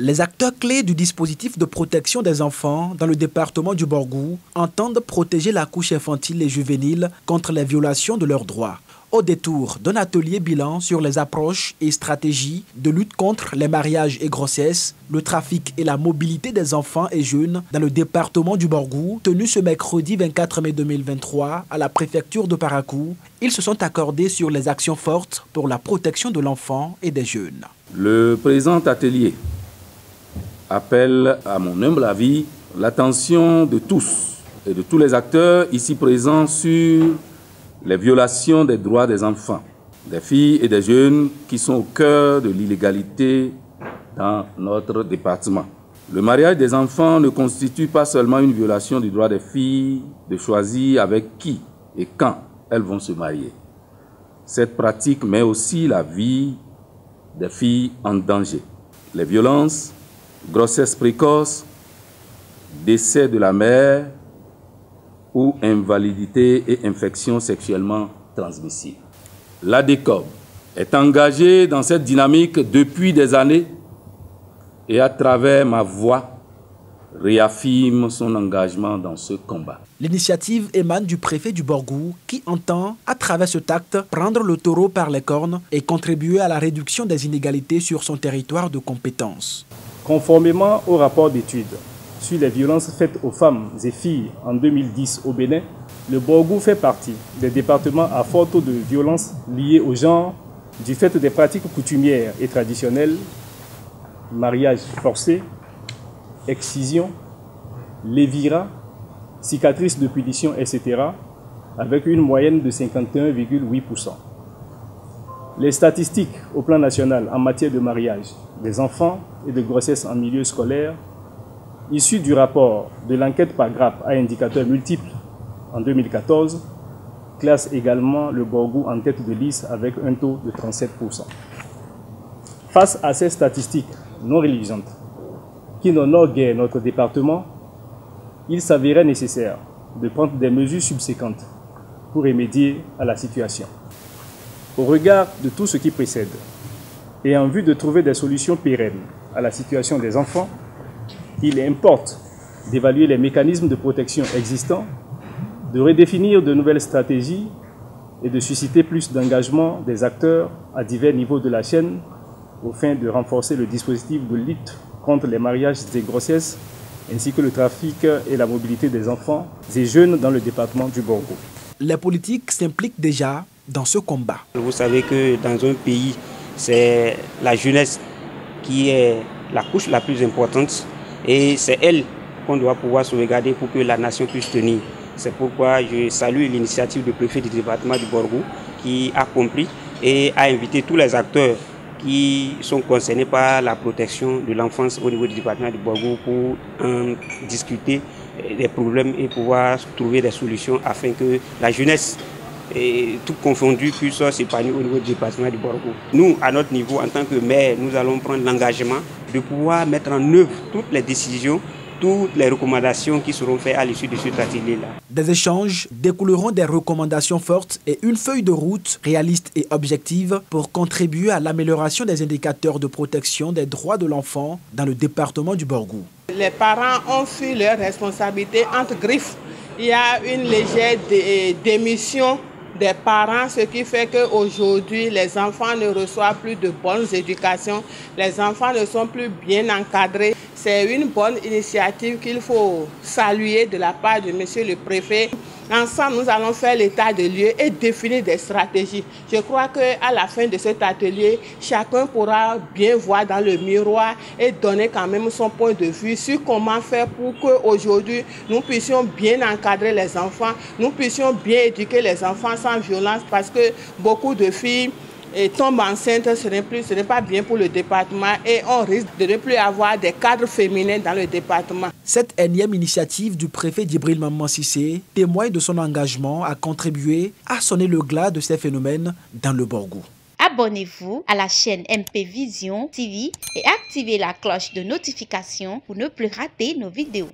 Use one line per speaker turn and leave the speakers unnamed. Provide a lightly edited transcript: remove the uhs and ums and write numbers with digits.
Les acteurs clés du dispositif de protection des enfants dans le département du Borgou entendent protéger la couche infantile et juvénile contre les violations de leurs droits. Au détour d'un atelier bilan sur les approches et stratégies de lutte contre les mariages et grossesses, le trafic et la mobilité des enfants et jeunes dans le département du Borgou, tenu ce mercredi 24 mai 2023 à la préfecture de Parakou, ils se sont accordés sur les actions fortes pour la protection de l'enfant et des jeunes.
Le présent atelier appelle, à mon humble avis, l'attention de tous et de tous les acteurs ici présents sur les violations des droits des enfants, des filles et des jeunes qui sont au cœur de l'illégalité dans notre département. Le mariage des enfants ne constitue pas seulement une violation du droit des filles de choisir avec qui et quand elles vont se marier. Cette pratique met aussi la vie des filles en danger. Les violences, grossesse précoce, décès de la mère ou invalidité et infection sexuellement transmissible. L'ADECOB est engagée dans cette dynamique depuis des années et à travers ma voix réaffirme son engagement dans ce combat.
L'initiative émane du préfet du Borgou qui entend, à travers cet acte, prendre le taureau par les cornes et contribuer à la réduction des inégalités sur son territoire de compétence.
Conformément au rapport d'étude sur les violences faites aux femmes et filles en 2010 au Bénin, le Borgou fait partie des départements à fort taux de violences liées au genre du fait des pratiques coutumières et traditionnelles, mariage forcé, excision, lévira, cicatrices de punition, etc., avec une moyenne de 51,8%. Les statistiques au plan national en matière de mariage des enfants et de grossesse en milieu scolaire, issues du rapport de l'enquête par grappe à indicateurs multiples en 2014, classent également le Borgou en tête de liste avec un taux de 37%. Face à ces statistiques non religieuses qui n'honorent guère notre département, il s'avérait nécessaire de prendre des mesures subséquentes pour remédier à la situation. Au regard de tout ce qui précède, et en vue de trouver des solutions pérennes à la situation des enfants, il importe d'évaluer les mécanismes de protection existants, de redéfinir de nouvelles stratégies et de susciter plus d'engagement des acteurs à divers niveaux de la chaîne au fin de renforcer le dispositif de lutte contre les mariages et grossesses ainsi que le trafic et la mobilité des enfants et jeunes dans le département du Borgou.
Les politiques s'impliquent déjà dans ce combat.
Vous savez que dans un pays, c'est la jeunesse qui est la couche la plus importante et c'est elle qu'on doit pouvoir sauvegarder pour que la nation puisse tenir. C'est pourquoi je salue l'initiative du préfet du département du Borgou qui a compris et a invité tous les acteurs qui sont concernés par la protection de l'enfance au niveau du département du Borgou pour discuter des problèmes et pouvoir trouver des solutions afin que la jeunesse, tout confondu, puisse s'épanouir au niveau du département du Borgou. Nous, à notre niveau, en tant que maire, nous allons prendre l'engagement de pouvoir mettre en œuvre toutes les décisions, toutes les recommandations qui seront faites à l'issue de cet atelier-là.
Des échanges découleront des recommandations fortes et une feuille de route réaliste et objective pour contribuer à l'amélioration des indicateurs de protection des droits de l'enfant dans le département du Borgou.
Les parents ont fui leurs responsabilités entre griffes. Il y a une légère démission des parents, ce qui fait qu'aujourd'hui, les enfants ne reçoivent plus de bonnes éducations, les enfants ne sont plus bien encadrés. C'est une bonne initiative qu'il faut saluer de la part de monsieur le préfet. Ensemble, nous allons faire l'état de lieu et définir des stratégies. Je crois qu'à la fin de cet atelier, chacun pourra bien voir dans le miroir et donner quand même son point de vue sur comment faire pour qu'aujourd'hui, nous puissions bien encadrer les enfants, nous puissions bien éduquer les enfants sans violence parce que beaucoup de filles tombent enceintes, ce n'est pas bien pour le département et on risque de ne plus avoir des cadres féminins dans le département.
Cette énième initiative du préfet Djibril Maman Cissé témoigne de son engagement à contribuer à sonner le glas de ces phénomènes dans le Borgou.
Abonnez-vous à la chaîne MP Vision TV et activez la cloche de notification pour ne plus rater nos vidéos.